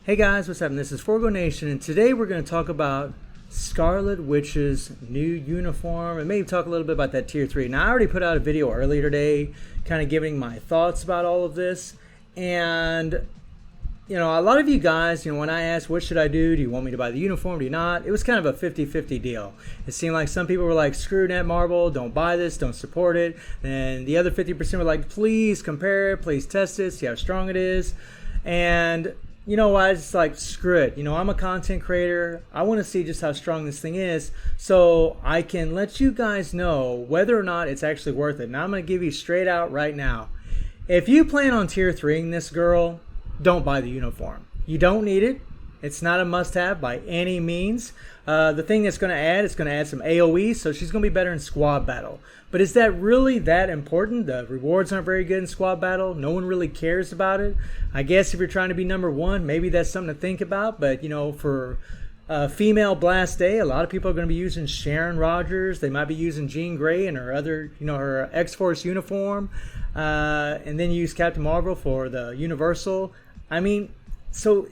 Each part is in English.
Hey guys, what's up? This is Forgo Nation, and today we're going to talk about Scarlet Witch's new uniform and maybe talk a little bit about that Tier 3. Now, I already put out a video earlier today kind of giving my thoughts about all of this, and a lot of you guys, when I asked what should I do you want me to buy the uniform, do you not, it was kind of a 50-50 deal. It seemed like some people were like, screw Netmarble, don't buy this, don't support it, and the other 50% were like, please compare it, please test it, see how strong it is. And you know what, it's like, screw it. I'm a content creator. I want to see just how strong this thing is so I can let you guys know whether or not it's actually worth it. Now I'm going to give you straight out right now. If you plan on Tier 3ing this girl, don't buy the uniform. You don't need it. It's not a must-have by any means. The thing that's going to add, it's going to add some AoE, so she's going to be better in squad battle. But is that really that important? The rewards aren't very good in squad battle. No one really cares about it. I guess if you're trying to be number one, maybe that's something to think about. But, for female Blast Day, a lot of people are going to be using Sharon Rogers. They might be using Jean Grey in her other, her X-Force uniform. And then use Captain Marvel for the Universal. So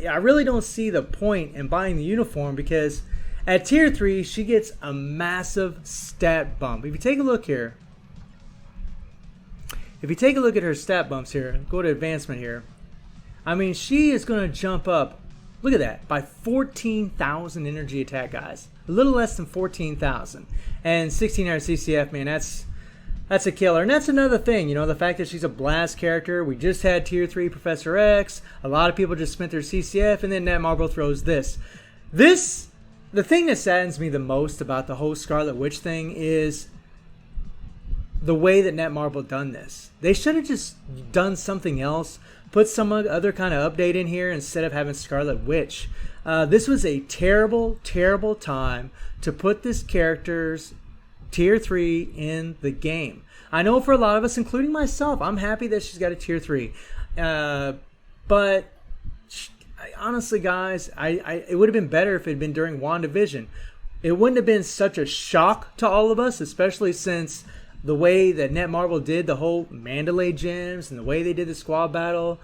I really don't see the point in buying the uniform because at Tier 3, she gets a massive stat bump. If you take a look here, if you take a look at her stat bumps here, go to advancement here. She is going to jump up, look at that, by 14,000 energy attack, guys. A little less than 14,000. And 1,600 CCF, man, that's a killer. And that's another thing, the fact that she's a blast character. We just had Tier 3 Professor X. A lot of people just spent their CCF, and then Netmarble throws this. The thing that saddens me the most about the whole Scarlet Witch thing is the way that Netmarble done this. They should have just done something else, put some other kind of update in here instead of having Scarlet Witch. This was a terrible, terrible time to put this character's Tier 3 in the game. I know for a lot of us, including myself, I'm happy that she's got a Tier 3. But honestly, guys, it would have been better if it had been during WandaVision. It wouldn't have been such a shock to all of us, especially since the way that Netmarble did the whole Mandalay gems and the way they did the squad battle.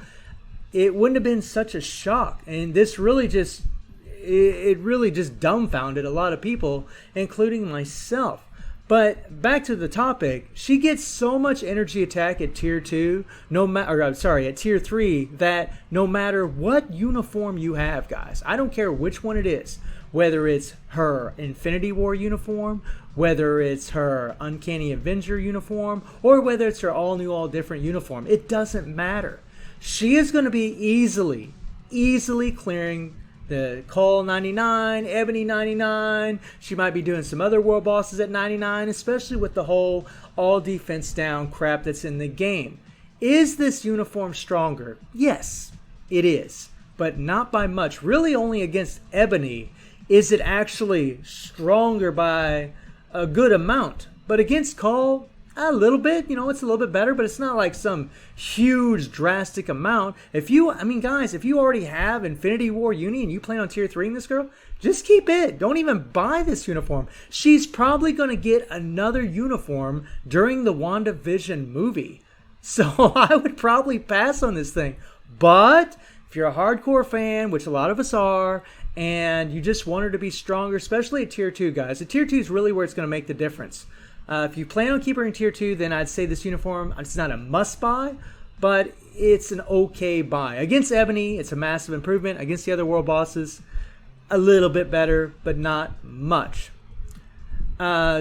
It wouldn't have been such a shock. And this really just, it really just dumbfounded a lot of people, including myself. But back to the topic, she gets so much energy attack at Tier 2, at Tier 3, that no matter what uniform you have, guys, I don't care which one it is, whether it's her Infinity War uniform, whether it's her Uncanny Avenger uniform, or whether it's her all-new, all-different uniform, it doesn't matter. She is going to be easily clearing the Cull 99, Ebony 99. She might be doing some other world bosses at 99, especially with the whole all defense down crap that's in the game. Is this uniform stronger? Yes, it is, but not by much. Really only against Ebony is it actually stronger by a good amount. But against Cull, a little bit, it's a little bit better, but it's not like some huge drastic amount. Guys, if you already have Infinity War Uni and you plan on Tier 3ing this girl, just keep it. Don't even buy this uniform. She's probably going to get another uniform during the WandaVision movie. So I would probably pass on this thing. But if you're a hardcore fan, which a lot of us are, and you just want her to be stronger, especially at Tier 2, guys. At Tier 2 is really where it's going to make the difference. If you plan on keeping her in Tier 2, then I'd say this uniform, it's not a must-buy, but it's an okay buy. Against Ebony, it's a massive improvement. Against the other world bosses, a little bit better, but not much.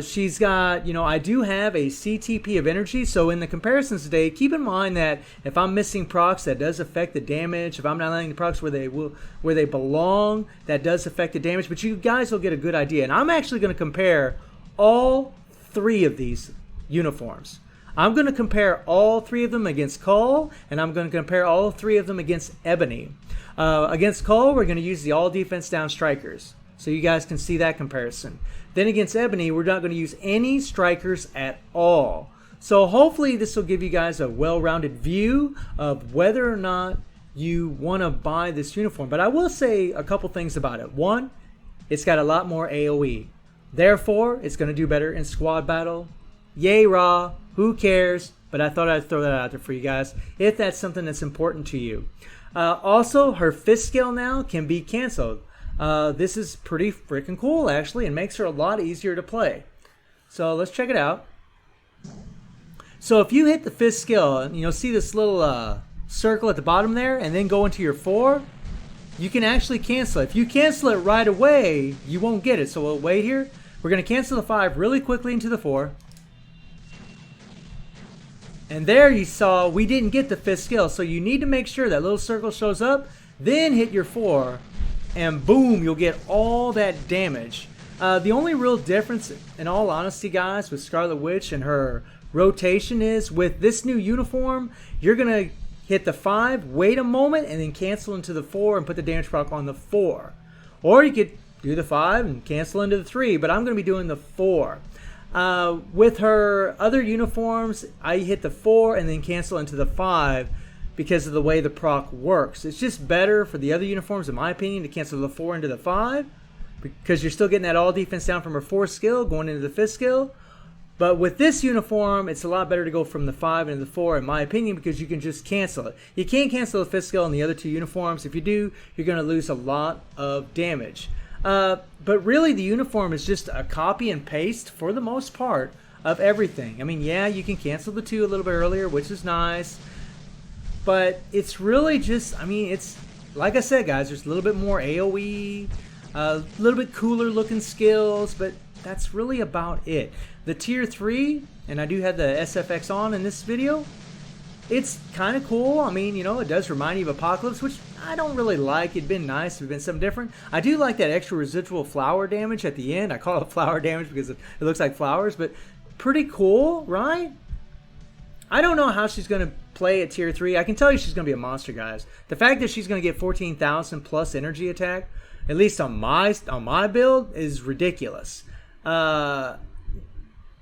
She's got, I do have a CTP of energy, so in the comparisons today, keep in mind that if I'm missing procs, that does affect the damage. If I'm not landing the procs where they belong, that does affect the damage, but you guys will get a good idea. And I'm actually going to compare all three of these uniforms. I'm going to compare all three of them against Cull, and I'm going to compare all three of them against Ebony. Against Cull, we're going to use the all defense down strikers, so you guys can see that comparison. Then against Ebony, we're not going to use any strikers at all. So hopefully this will give you guys a well-rounded view of whether or not you want to buy this uniform. But I will say a couple things about it. One, it's got a lot more AoE. Therefore, it's going to do better in squad battle. Yay, Raw. Who cares? But I thought I'd throw that out there for you guys if that's something that's important to you. Also, her fifth skill now can be canceled. This is pretty freaking cool, actually, and makes her a lot easier to play. So let's check it out. So if you hit the fifth skill, you'll see this little circle at the bottom there, and then go into your 4, you can actually cancel it. If you cancel it right away, you won't get it. So we'll wait here. We're going to cancel the 5 really quickly into the 4. And there you saw we didn't get the fifth skill. So you need to make sure that little circle shows up, then hit your 4, and boom, you'll get all that damage. The only real difference, in all honesty, guys, with Scarlet Witch and her rotation is with this new uniform, you're going to hit the 5, wait a moment, and then cancel into the 4 and put the damage proc on the 4. Or you could do the 5 and cancel into the 3, but I'm going to be doing the 4. With her other uniforms, I hit the 4 and then cancel into the 5 because of the way the proc works. It's just better for the other uniforms, in my opinion, to cancel the 4 into the 5 because you're still getting that all defense down from her 4th skill going into the 5th skill. But with this uniform, it's a lot better to go from the 5 into the 4, in my opinion, because you can just cancel it. You can't cancel the 5th skill on the other 2 uniforms. If you do, you're going to lose a lot of damage. But really, the uniform is just a copy and paste, for the most part, of everything. I mean, yeah, you can cancel the 2 a little bit earlier, which is nice. But it's really just, I mean, it's, like I said, guys, there's a little bit more AoE, a little bit cooler looking skills, but that's really about it. The tier 3, and I do have the SFX on in this video, it's kind of cool. I mean, it does remind you of Apocalypse, which I don't really like. It'd been nice if it'd been something different. I do like that extra residual flower damage at the end. I call it flower damage because it looks like flowers, but pretty cool, right? I don't know how she's going to play at tier 3. I can tell you she's going to be a monster, guys. The fact that she's going to get 14,000 plus energy attack, at least on my build, is ridiculous.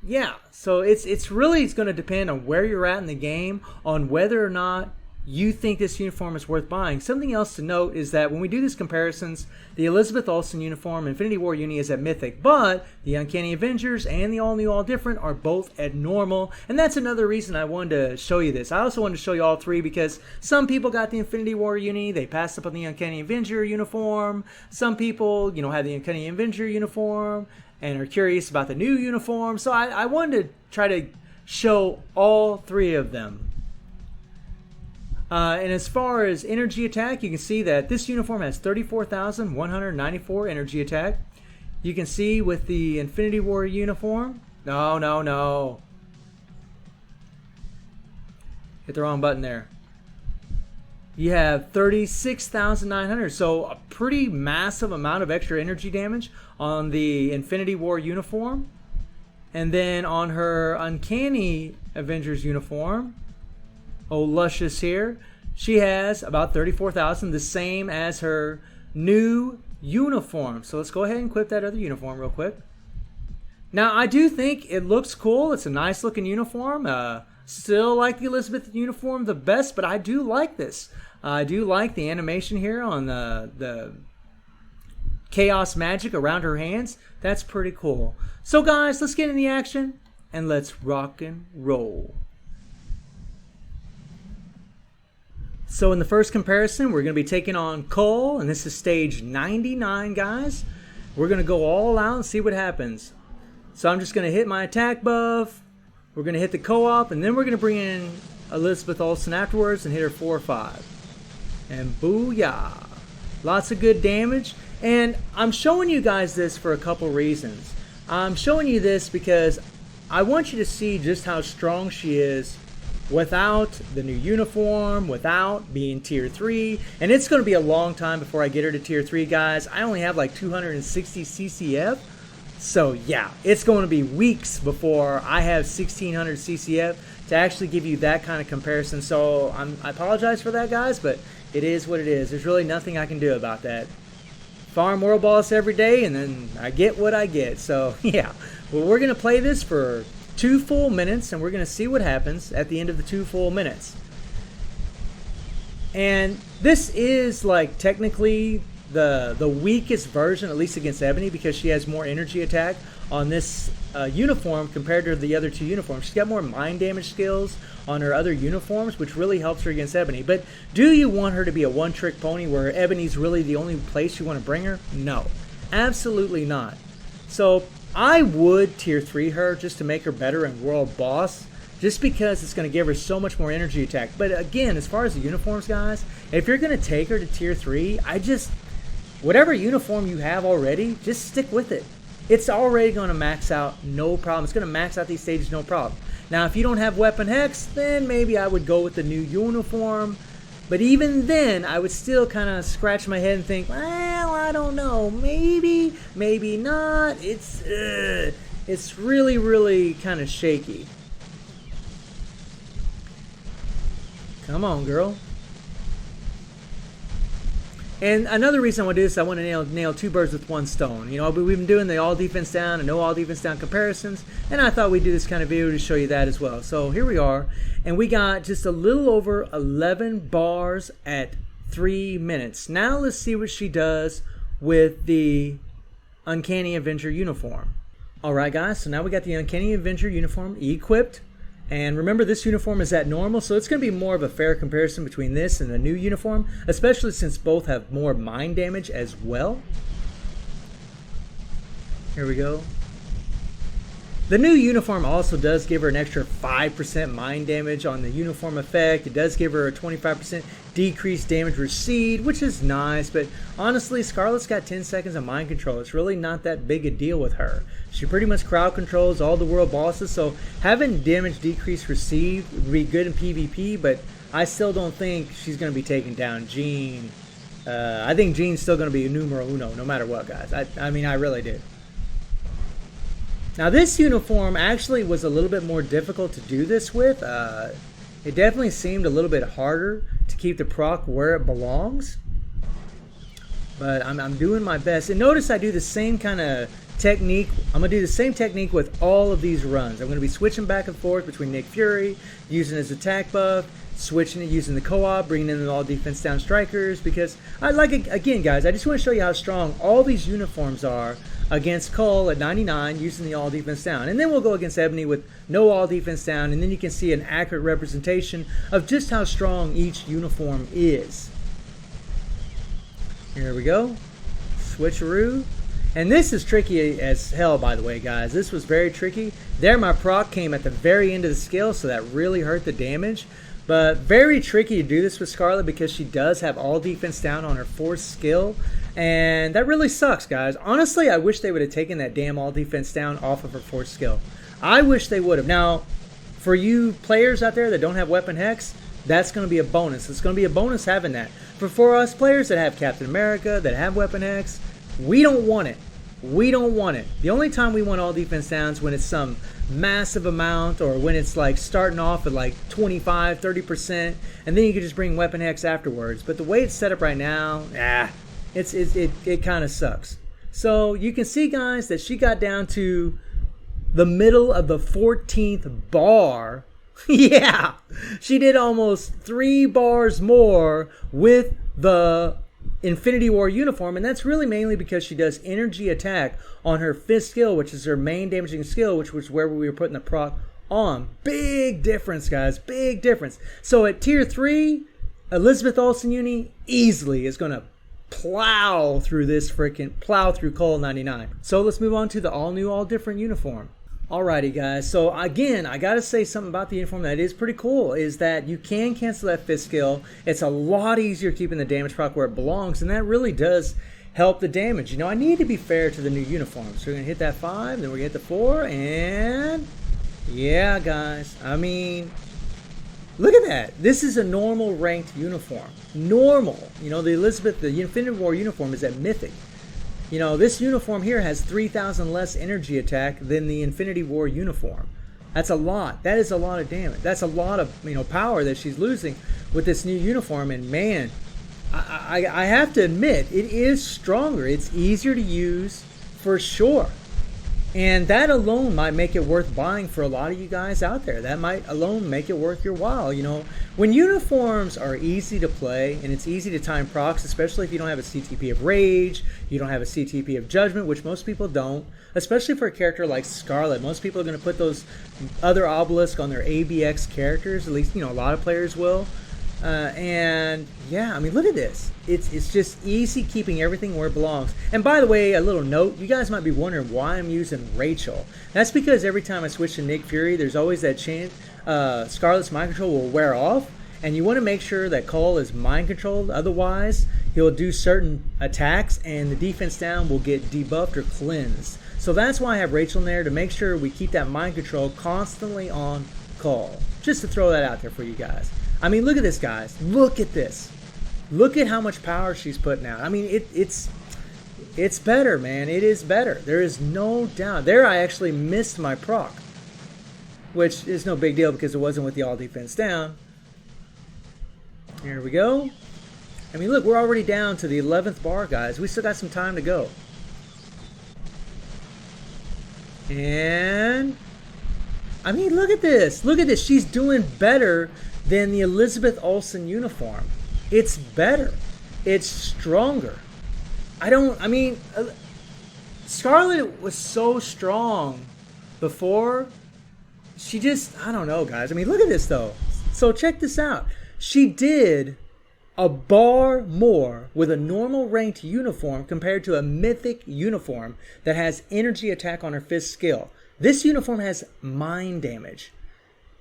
Yeah, so it's really going to depend on where you're at in the game, on whether or not you think this uniform is worth buying. Something else to note is that when we do these comparisons, the Elizabeth Olsen uniform, Infinity War Uni, is at Mythic, but the Uncanny Avengers and the All New All Different are both at Normal, and that's another reason I wanted to show you this. I also wanted to show you all 3 because some people got the Infinity War Uni, they passed up on the Uncanny Avenger uniform. Some people, have the Uncanny Avenger uniform and are curious about the new uniform, so I wanted to try to show all 3 of them. And as far as energy attack, you can see that this uniform has 34,194 energy attack. You can see with the Infinity War uniform, no. Hit the wrong button there. You have 36,900, so a pretty massive amount of extra energy damage on the Infinity War uniform. And then on her Uncanny Avengers uniform, Luscious here, she has about 34,000, the same as her new uniform. So let's go ahead and equip that other uniform real quick. Now, I do think it looks cool. It's a nice looking uniform. Still like the Elizabeth uniform the best, but I do like this. I do like the animation here on the chaos magic around her hands. That's pretty cool. So guys, let's get in the action and let's rock and roll. So in the first comparison, we're going to be taking on Cull, and this is stage 99, guys. We're going to go all out and see what happens. So I'm just going to hit my attack buff. We're going to hit the co-op, and then we're going to bring in Elizabeth Olsen afterwards and hit her 4-5. And booyah. Lots of good damage. And I'm showing you guys this for a couple reasons. I'm showing you this because I want you to see just how strong she is without the new uniform, without being tier 3. And it's going to be a long time before I get her to tier 3, guys. I only have like 260 CCF. So yeah, it's going to be weeks before I have 1600 CCF to actually give you that kind of comparison. So I apologize for that, guys, but it is what it is. There's really nothing I can do about that. Farm World Boss every day, and then I get what I get. So yeah, well, we're going to play this for 2 full minutes, and we're going to see what happens at the end of the 2 full minutes. And this is like technically the weakest version, at least against Ebony, because she has more energy attack on this uniform compared to the other two uniforms. She's got more mind damage skills on her other uniforms, which really helps her against Ebony. But do you want her to be a one-trick pony where Ebony's really the only place you want to bring her? No, absolutely not. So I would tier 3 her just to make her better in World Boss, just because it's going to give her so much more energy attack. But again, as far as the uniforms, guys, if you're going to take her to tier 3, whatever uniform you have already, just stick with it. It's already going to max out, no problem. It's going to max out these stages, no problem. Now, if you don't have Weapon Hex, then maybe I would go with the new uniform. But even then, I would still kind of scratch my head and think, well, I don't know. Maybe, maybe not. It's really, really kind of shaky. Come on, girl. And another reason I want to do this, I want to nail two birds with one stone. You know, we've been doing the all defense down and no all defense down comparisons, and I thought we'd do this kind of video to show you that as well. So here we are, and we got just a little over 11 bars at 3 minutes. Now let's see what she does with the Uncanny Avenger uniform. Alright guys, so now we got the Uncanny Avenger uniform equipped. And remember, this uniform is at normal, so it's going to be more of a fair comparison between this and the new uniform, especially since both have more mind damage as well. Here we go. The new uniform also does give her an extra 5% mind damage on the uniform effect. It does give her a 25% decreased damage received, which is nice, but honestly, Scarlet's got 10 seconds of mind control. It's really not that big a deal with her. She pretty much crowd controls all the world bosses, so having damage decrease received would be good in PvP, but I still don't think she's going to be taking down Jean. I think Jean's still going to be a numero uno, no matter what, guys. I mean, I really do. Now, this uniform actually was a little bit more difficult to do this with. It definitely seemed a little bit harder to keep the proc where it belongs. But I'm doing my best. And notice I do the same kind of technique. I'm going to do the same technique with all of these runs. I'm going to be switching back and forth between Nick Fury, using his attack buff, switching it, using the co-op, bringing in the all defense down strikers. Because, again, guys, I just want to show you how strong all these uniforms are against Cull at 99 using the all defense down. And then we'll go against Ebony with no all defense down, and then you can see an accurate representation of just how strong each uniform is. Here we go. Switcheroo. And this is tricky as hell, by the way, guys. This was very tricky. There, my proc came at the very end of the skill, so that really hurt the damage. But very tricky to do this with Scarlet because she does have all defense down on her 4th skill. And that really sucks, guys. Honestly, I wish they would have taken that damn all defense down off of her 4th skill. I wish they would have. Now, for you players out there that don't have Weapon Hex, that's going to be a bonus. It's going to be a bonus having that. But for us players that have Captain America, that have Weapon Hex, we don't want it. We don't want it. The only time we want all defense down is when it's some massive amount, or when it's like starting off at like 25, 30%, and then you can just bring Weapon Hex afterwards. But the way it's set up right now, it kind of sucks. So you can see, guys, that she got down to the middle of the 14th bar. Yeah, she did almost 3 bars more with the Infinity War uniform, and that's really mainly because she does energy attack on her 5th skill, which is her main damaging skill, which was where we were putting the proc on. Big difference, guys, big difference. So at tier 3, Elizabeth Olsen uni easily is going to plow through Cull 99. So let's move on to the all new, all different uniform. Alrighty, guys, so again, I gotta say something about the uniform that is pretty cool, is that you can cancel that 5th skill. It's a lot easier keeping the damage proc where it belongs, and that really does help the damage. You know, I need to be fair to the new uniform. So we're gonna hit that 5, then we're gonna hit the 4, and yeah, guys, I mean, look at that. This is a normal ranked uniform. Normal. You know, the Infinity War uniform is at Mythic. You know, this uniform here has 3,000 less energy attack than the Infinity War uniform. That's a lot. That is a lot of damage. That's a lot of, you know, power that she's losing with this new uniform. And man, I have to admit, it is stronger. It's easier to use for sure. And that alone might make it worth buying for a lot of you guys out there. That might alone make it worth your while. You know, when uniforms are easy to play and it's easy to time procs, especially if you don't have a CTP of Rage, you don't have a CTP of Judgment, which most people don't, especially for a character like Scarlet. Most people are going to put those other obelisk on their ABX characters, at least, you know, a lot of players will. And yeah, I mean, look at this. It's just easy keeping everything where it belongs. And by the way, a little note, you guys might be wondering why I'm using Rachel. That's because every time I switch to Nick Fury, there's always that chance Scarlet's mind control will wear off. And you want to make sure that Cull is mind controlled. Otherwise, he'll do certain attacks and the defense down will get debuffed or cleansed. So that's why I have Rachel in there, to make sure we keep that mind control constantly on Cull. Just to throw that out there for you guys. I mean, look at this, guys. Look at this. Look at how much power she's putting out. I mean, it's better, man. It is better. There is no doubt. There I actually missed my proc, which is no big deal because it wasn't with the all defense down. Here we go. I mean, look, we're already down to the 11th bar, guys. We still got some time to go. And I mean, look at this. Look at this. She's doing better than the Elizabeth Olsen uniform. It's better. It's stronger. Scarlet was so strong before. She just, I don't know, guys. I mean, look at this, though. So check this out. She did a bar more with a normal ranked uniform compared to a mythic uniform that has energy attack on her fifth skill. This uniform has mind damage.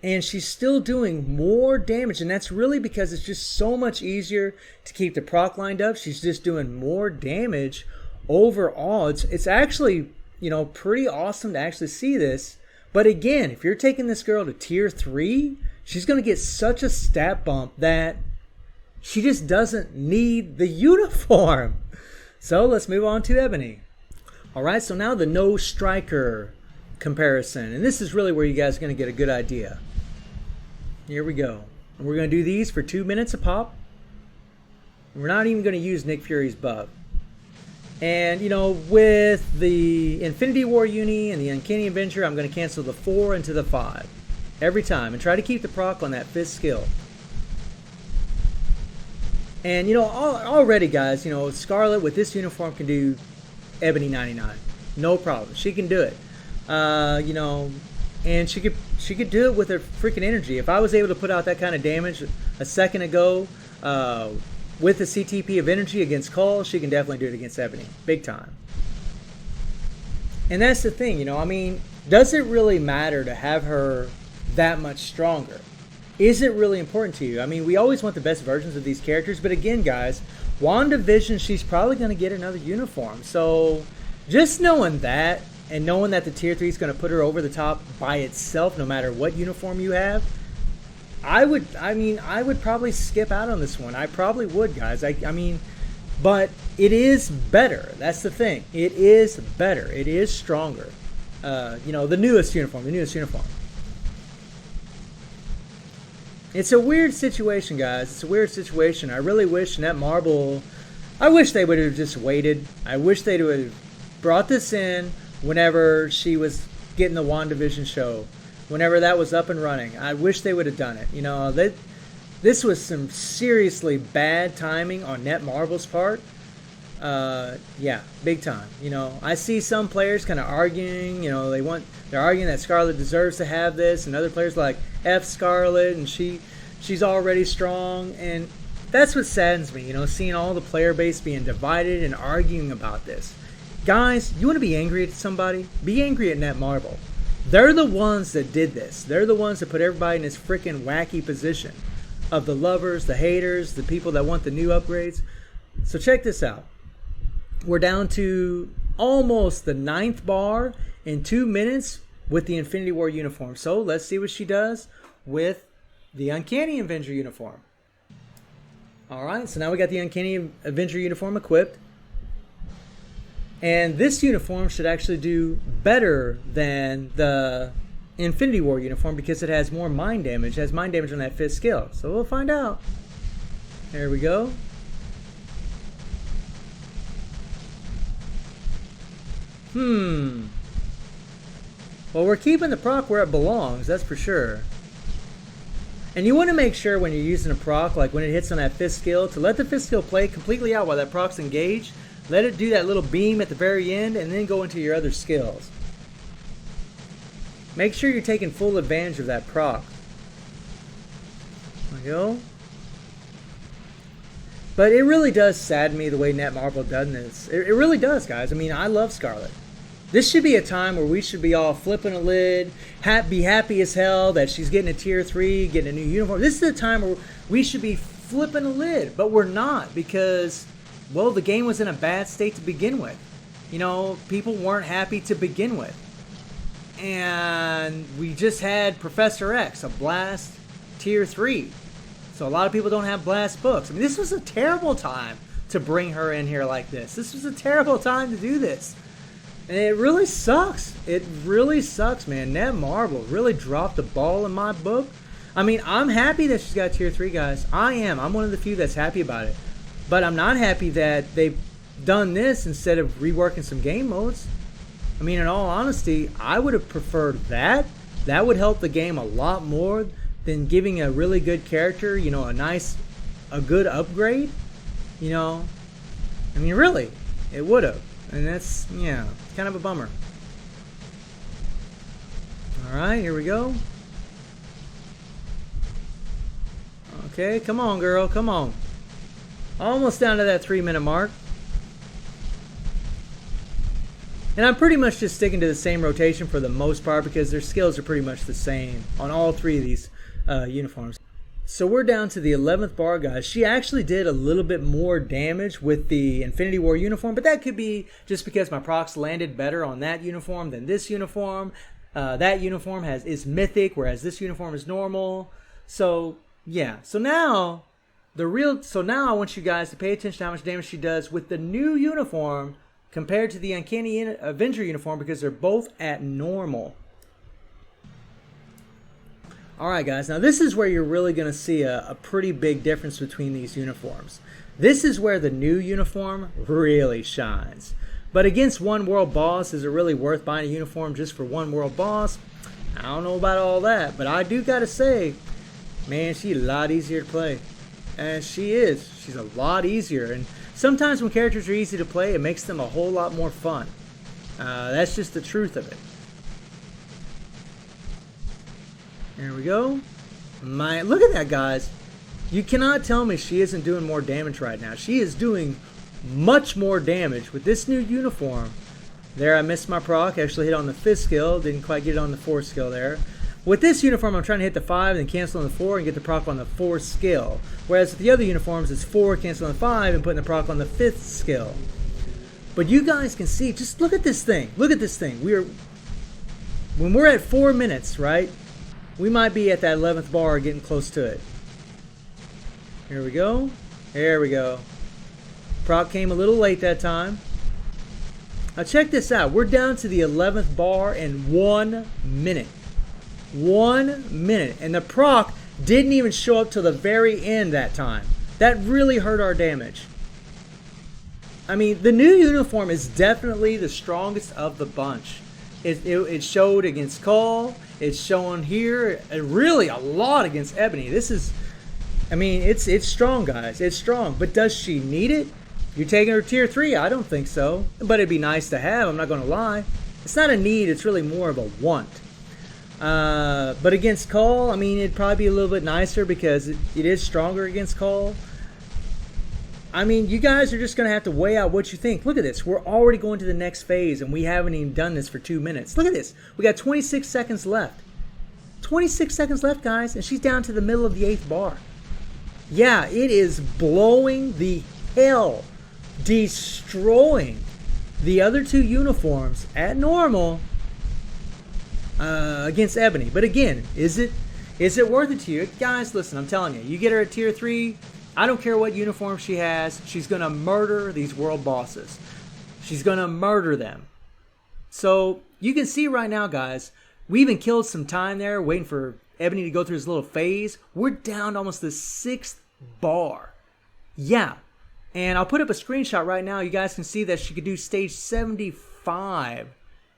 And she's still doing more damage, and that's really because it's just so much easier to keep the proc lined up. She's just doing more damage overall. It's actually, you know, pretty awesome to actually see this. But again, if you're taking this girl to tier 3, she's going to get such a stat bump that she just doesn't need the uniform. So let's move on to Ebony. All right, so now the no striker comparison. And this is really where you guys are going to get a good idea. Here we go. And we're going to do these for 2 minutes a pop. We're not even going to use Nick Fury's buff. And, you know, with the Infinity War uni and the Uncanny Avenger, I'm going to cancel the 4 into the 5 every time and try to keep the proc on that 5th skill. And, you know, already, guys, you know, Scarlet with this uniform can do Ebony 99. No problem. She can do it. You know, and she could do it with her freaking energy. If I was able to put out that kind of damage a second ago with the CTP of energy against Cull, she can definitely do it against Ebony. Big time. And that's the thing, you know, I mean, does it really matter to have her that much stronger? Is it really important to you? I mean, we always want the best versions of these characters, but again, guys, WandaVision, she's probably going to get another uniform. So just knowing that, and knowing that the tier 3 is going to put her over the top by itself, no matter what uniform you have, I would probably skip out on this one. I probably would, guys. I mean, but it is better. That's the thing. It is better. It is stronger. You know, the newest uniform. It's a weird situation, guys. It's a weird situation. I really wish Netmarble, I wish they would have just waited. I wish they would have brought this in whenever she was getting the WandaVision show, whenever that was up and running. I wish they would have done it. You know, this was some seriously bad timing on Netmarble's part. Yeah, big time. You know, I see some players kind of arguing, you know, they're arguing that Scarlet deserves to have this, and other players like F Scarlet, and she's already strong, and that's what saddens me, you know, seeing all the player base being divided and arguing about this. Guys, you want to be angry at somebody? Be angry at Netmarble. They're the ones that did this. They're the ones that put everybody in this freaking wacky position of the lovers, the haters, the people that want the new upgrades. So check this out. We're down to almost the 9th bar in 2 minutes with the Infinity War uniform. So let's see what she does with the Uncanny Avenger uniform. Alright, so now we got the Uncanny Avenger uniform equipped. And this uniform should actually do better than the Infinity War uniform because it has more mind damage. It has mind damage on that 5th skill. So we'll find out. There we go. Well, we're keeping the proc where it belongs, that's for sure. And you want to make sure when you're using a proc, like when it hits on that 5th skill, to let the 5th skill play completely out while that proc's engaged. Let it do that little beam at the very end and then go into your other skills. Make sure you're taking full advantage of that proc. There we go. But it really does sadden me the way Netmarble done this. It really does, guys. I mean, I love Scarlet. This should be a time where we should be all flipping a lid, be happy as hell that she's getting a tier 3, getting a new uniform. This is the time where we should be flipping a lid, but we're not because, well, the game was in a bad state to begin with. You know, people weren't happy to begin with. And we just had Professor X, a Blast tier 3. So a lot of people don't have Blast books. I mean, this was a terrible time to bring her in here like this. This was a terrible time to do this. And it really sucks. It really sucks, man. Netmarble really dropped the ball in my book. I mean, I'm happy that she's got tier 3, guys. I am. I'm one of the few that's happy about it. But I'm not happy that they've done this instead of reworking some game modes. I mean, in all honesty, I would have preferred that. That would help the game a lot more than giving a really good character, you know, a good upgrade. You know, I mean, really, it would have. And that's, yeah, it's kind of a bummer. Alright, here we go. Okay, come on, girl, come on. Almost down to that 3-minute mark. And I'm pretty much just sticking to the same rotation for the most part because their skills are pretty much the same on all 3 of these uniforms. So we're down to the 11th bar, guys. She actually did a little bit more damage with the Infinity War uniform, but that could be just because my procs landed better on that uniform than this uniform. That uniform is mythic, whereas this uniform is normal. So yeah. So now I want you guys to pay attention to how much damage she does with the new uniform compared to the Uncanny Avenger uniform because they're both at normal. Alright guys, now this is where you're really going to see a pretty big difference between these uniforms. This is where the new uniform really shines. But against one world boss, is it really worth buying a uniform just for one world boss? I don't know about all that, but I do got to say, man, she's a lot easier to play. And she is. She's a lot easier. And sometimes when characters are easy to play, it makes them a whole lot more fun. That's just the truth of it. There we go. Look at that, guys. You cannot tell me she isn't doing more damage right now. She is doing much more damage with this new uniform. There, I missed my proc. Actually hit on the 5th skill. Didn't quite get it on the 4th skill there. With this uniform, I'm trying to hit the 5 and cancel on the 4 and get the proc on the 4th skill. Whereas with the other uniforms, it's 4, cancel on the 5, and putting the proc on the 5th skill. But you guys can see, just look at this thing. Look at this thing. When we're at 4 minutes, right? We might be at that 11th bar getting close to it. Here we go. There we go. Proc came a little late that time. Now check this out. We're down to the 11th bar in 1 minute. 1 minute. And the proc didn't even show up till the very end that time. That really hurt our damage. I mean, the new uniform is definitely the strongest of the bunch. It showed against Cull. It's showing here really a lot against Ebony. This is, I mean, it's strong, guys. It's strong. But does she need it? You're taking her tier 3? I don't think so. But it'd be nice to have. I'm not going to lie. It's not a need. It's really more of a want. But against Cull, I mean, it'd probably be a little bit nicer because it is stronger against Cull. I mean, you guys are just going to have to weigh out what you think. Look at this. We're already going to the next phase, and we haven't even done this for 2 minutes. Look at this. We got 26 seconds left. 26 seconds left, guys, and she's down to the middle of the 8th bar. Yeah, it is blowing the hell, destroying the other 2 uniforms at normal against Ebony. But again, is it worth it to you? Guys, listen, I'm telling you. You get her at tier 3, I don't care what uniform she has. She's going to murder these world bosses. She's going to murder them. So you can see right now, guys, we even killed some time there waiting for Ebony to go through this little phase. We're down to almost the 6th bar. Yeah. And I'll put up a screenshot right now. You guys can see that she could do stage 75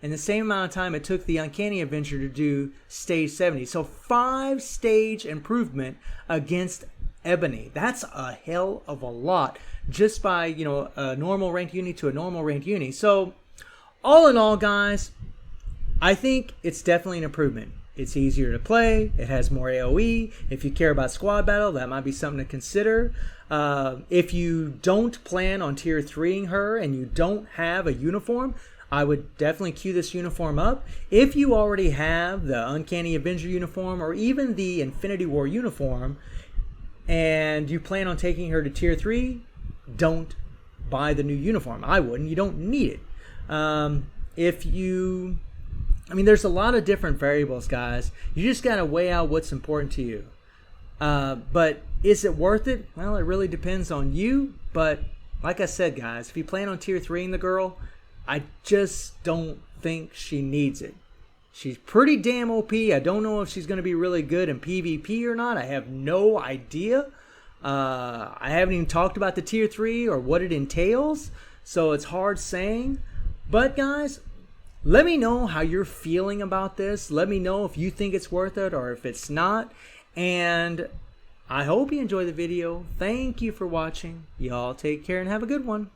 and the same amount of time it took the Uncanny Avenger to do stage 70. So 5-stage improvement against Ebony. That's a hell of a lot just by, you know, a normal ranked uni to a normal ranked uni. So all in all, guys, I think it's definitely an improvement. It's easier to play. It has more AoE. If you care about squad battle, that might be something to consider. If you don't plan on tier 3ing her and you don't have a uniform, I would definitely queue this uniform up. If you already have the Uncanny Avenger uniform or even the Infinity War uniform and you plan on taking her to tier 3, don't buy the new uniform. I wouldn't. You don't need it. I mean, there's a lot of different variables, guys. You just got to weigh out what's important to you. But is it worth it? Well, it really depends on you. But like I said, guys, if you plan on tier 3ing the girl, I just don't think she needs it. She's pretty damn OP. I don't know if she's going to be really good in PvP or not. I have no idea. I haven't even talked about the tier 3 or what it entails. So it's hard saying. But guys, let me know how you're feeling about this. Let me know if you think it's worth it or if it's not. And I hope you enjoy the video. Thank you for watching. Y'all take care and have a good one.